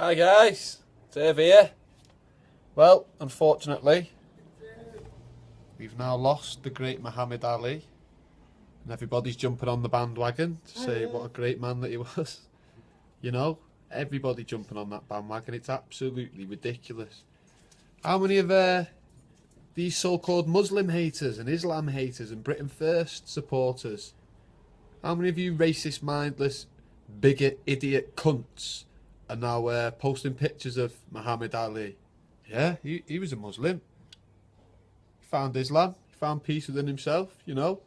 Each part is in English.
Hi guys, Dave here. Well, unfortunately, we've now lost the great Muhammad Ali, and everybody's jumping on the bandwagon to say what a great man that he was. You know, everybody jumping on that bandwagon. It's absolutely ridiculous. How many of these so-called Muslim haters and Islam haters and Britain First supporters, how many of you racist, mindless, bigot, idiot cunts are now posting pictures of Muhammad Ali? Yeah, he was a Muslim. He found Islam. He found peace within himself, you know.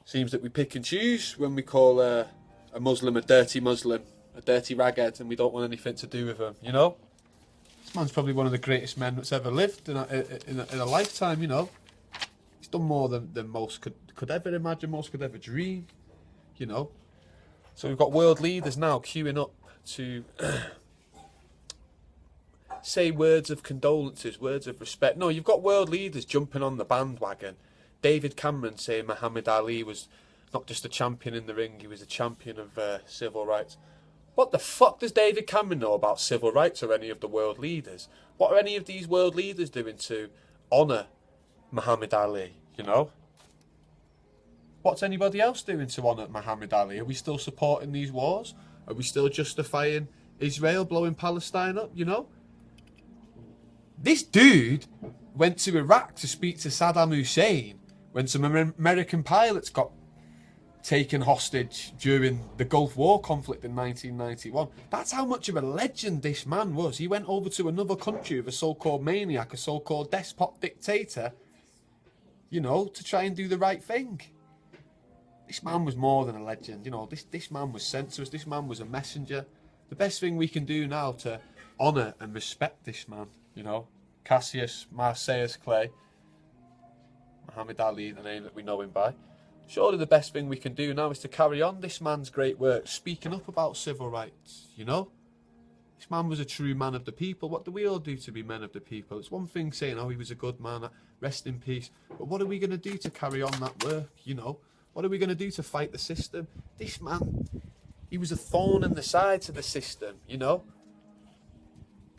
Seems that we pick and choose when we call a Muslim a dirty raghead, and we don't want anything to do with him, you know. This man's probably one of the greatest men that's ever lived in a lifetime, you know. He's done more than most could ever imagine, most could ever dream, you know. So we've got world leaders now queuing up to say words of condolences, words of respect. No, you've got world leaders jumping on the bandwagon. David Cameron saying Muhammad Ali was not just a champion in the ring, he was a champion of civil rights. What the fuck does David Cameron know about civil rights or any of the world leaders? What are any of these world leaders doing to honour Muhammad Ali, you know? What's anybody else doing to honour Muhammad Ali? Are we still supporting these wars? Are we still justifying Israel blowing Palestine up, you know? This dude went to Iraq to speak to Saddam Hussein when some American pilots got taken hostage during the Gulf War conflict in 1991. That's how much of a legend this man was. He went over to another country with a so-called maniac, a so-called despot dictator, you know, to try and do the right thing. This man was more than a legend, you know. This man was sent to us. This man was a messenger. The best thing we can do now to honour and respect this man, you know. Cassius Marsyas Clay, Muhammad Ali, the name that we know him by. Surely the best thing we can do now is to carry on this man's great work, speaking up about civil rights, you know. This man was a true man of the people. What do we all do to be men of the people? It's one thing saying, oh, he was a good man, rest in peace. But what are we going to do to carry on that work, you know? What are we going to do to fight the system? This man, he was a thorn in the side to the system, you know?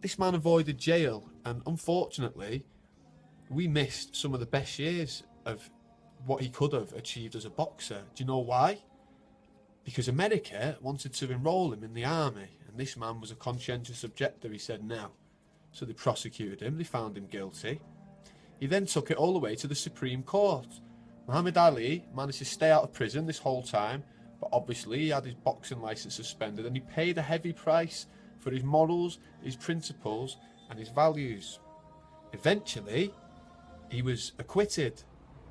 This man avoided jail, and unfortunately, we missed some of the best years of what he could have achieved as a boxer. Do you know why? Because America wanted to enroll him in the army, and this man was a conscientious objector. He said no. So they prosecuted him, they found him guilty. He then took it all the way to the Supreme Court. Muhammad Ali managed to stay out of prison this whole time, but obviously he had his boxing license suspended, and he paid a heavy price for his morals, his principles, and his values. Eventually, he was acquitted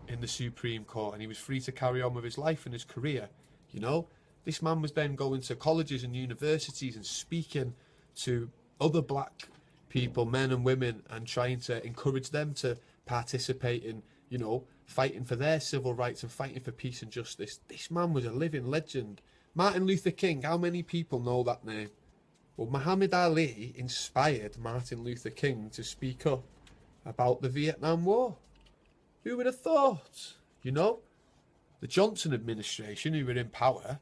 in the Supreme Court, and he was free to carry on with his life and his career. You know, this man was then going to colleges and universities and speaking to other black people, men and women, and trying to encourage them to participate in, you know, fighting for their civil rights and fighting for peace and justice. This man was a living legend. Martin Luther King, how many people know that name? Well, Muhammad Ali inspired Martin Luther King to speak up about the Vietnam War. Who would have thought? You know, the Johnson administration, who were in power,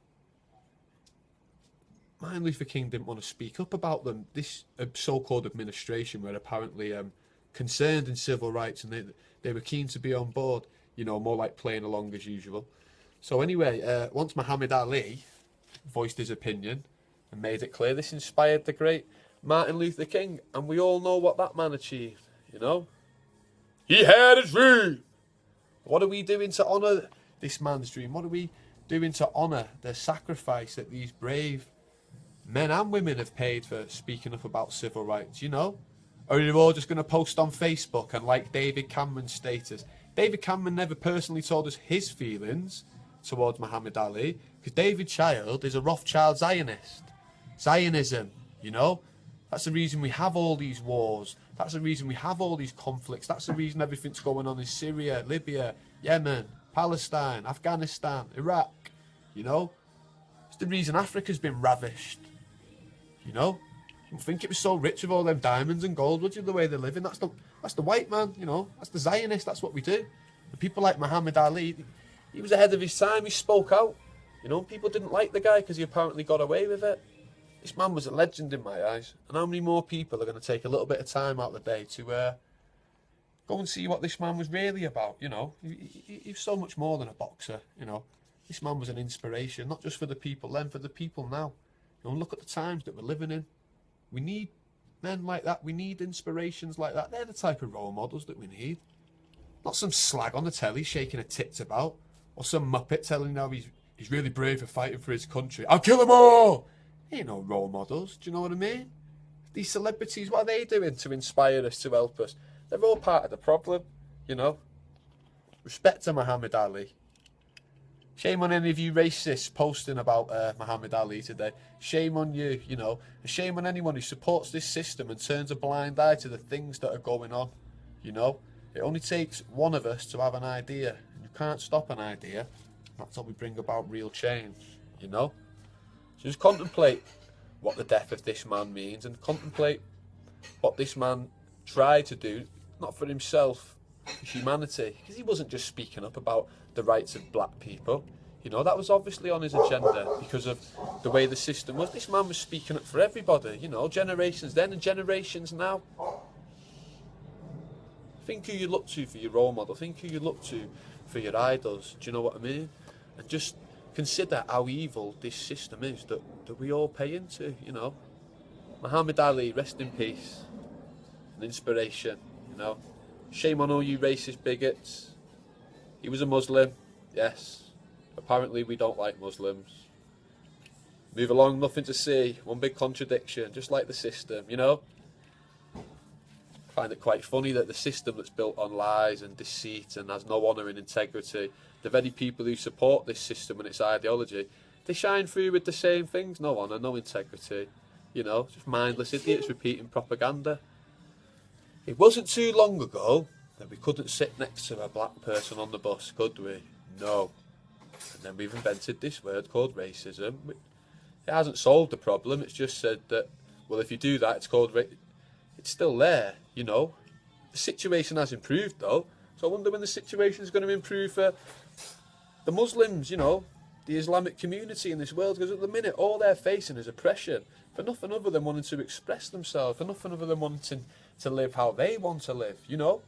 Martin Luther King didn't want to speak up about them. This so-called administration were apparently concerned in civil rights, and they were keen to be on board, you know, more like playing along as usual. So anyway, once Muhammad Ali voiced his opinion and made it clear, this inspired the great Martin Luther King, and we all know what that man achieved, you know. He had a dream. What are we doing to honour this man's dream? What are we doing to honour the sacrifice that these brave men and women have paid for speaking up about civil rights, you know? Or are you all just going to post on Facebook and like David Cameron's status? David Cameron never personally told us his feelings towards Muhammad Ali, because David Child is a Rothschild Zionist. Zionism, you know? That's the reason we have all these wars. That's the reason we have all these conflicts. That's the reason everything's going on in Syria, Libya, Yemen, Palestine, Afghanistan, Iraq, you know? It's the reason Africa's been ravished, you know? You think it was so rich with all them diamonds and gold, would you, the way they're living? That's the white man, you know? That's the Zionist, that's what we do. And people like Muhammad Ali, he was ahead of his time, he spoke out. You know, people didn't like the guy because he apparently got away with it. This man was a legend in my eyes. And how many more people are going to take a little bit of time out of the day to go and see what this man was really about? You know, he's so much more than a boxer. You know, this man was an inspiration, not just for the people then, for the people now. You know, look at the times that we're living in. We need men like that. We need inspirations like that. They're the type of role models that we need. Not some slag on the telly shaking a tits about, or some muppet telling you how he's really brave for fighting for his country. I'll kill them all! Ain't no role models, do you know what I mean? These celebrities, what are they doing to inspire us, to help us? They're all part of the problem, you know? Respect to Muhammad Ali. Shame on any of you racists posting about Muhammad Ali today. Shame on you, you know. And shame on anyone who supports this system and turns a blind eye to the things that are going on, you know? It only takes one of us to have an idea. And you can't stop an idea. That's how we bring about real change, you know? So just contemplate what the death of this man means, and contemplate what this man tried to do, not for himself, for humanity. Because he wasn't just speaking up about the rights of black people. You know, that was obviously on his agenda because of the way the system was. This man was speaking up for everybody, you know, generations then and generations now. Think who you look to for your role model. Think who you look to for your idols. Do you know what I mean? And just consider how evil this system is that we all pay into, you know. Muhammad Ali, rest in peace. An inspiration, you know. Shame on all you racist bigots. He was a Muslim, yes. Apparently we don't like Muslims. Move along, nothing to see. One big contradiction, just like the system, you know. I find it quite funny that the system that's built on lies and deceit and has no honour and integrity, the very people who support this system and its ideology, they shine through with the same things. No honour, no integrity. You know, just mindless idiots repeating propaganda. It wasn't too long ago that we couldn't sit next to a black person on the bus, could we? No. And then we've invented this word called racism. It hasn't solved the problem, it's just said that, well, if you do that, it's called it's still there, you know. The situation has improved, though. So I wonder when the situation is going to improve for the Muslims, you know, the Islamic community in this world. Because at the minute, all they're facing is oppression for nothing other than wanting to express themselves, for nothing other than wanting to live how they want to live, you know.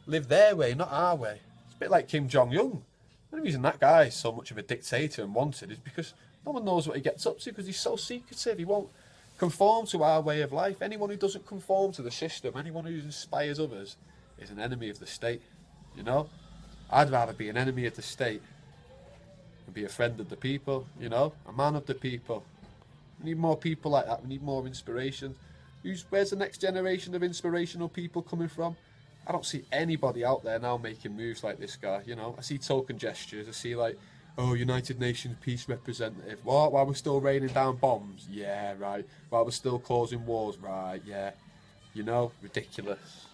Live their way, not our way. It's a bit like Kim Jong-un. The only reason that guy is so much of a dictator and wanted is because no one knows what he gets up to, because he's so secretive. He won't conform to our way of life. Anyone who doesn't conform to the system, anyone who inspires others, is an enemy of the state, you know? I'd rather be an enemy of the state and be a friend of the people, you know? A man of the people. We need more people like that. We need more inspiration. Where's the next generation of inspirational people coming from? I don't see anybody out there now making moves like this guy, you know. I see token gestures. I see like, oh, United Nations peace representative. What? While we're still raining down bombs? Yeah, right. While we're still causing wars? Right, yeah. You know, ridiculous.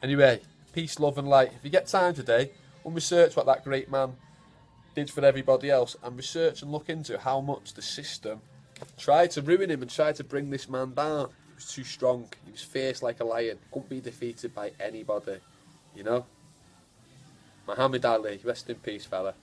Anyway, peace, love and light. If you get time today, we'll research what that great man did for everybody else, and research and look into how much the system tried to ruin him and tried to bring this man down. He was too strong. He was fierce like a lion. Couldn't be defeated by anybody, you know. Muhammad Ali, rest in peace, fella.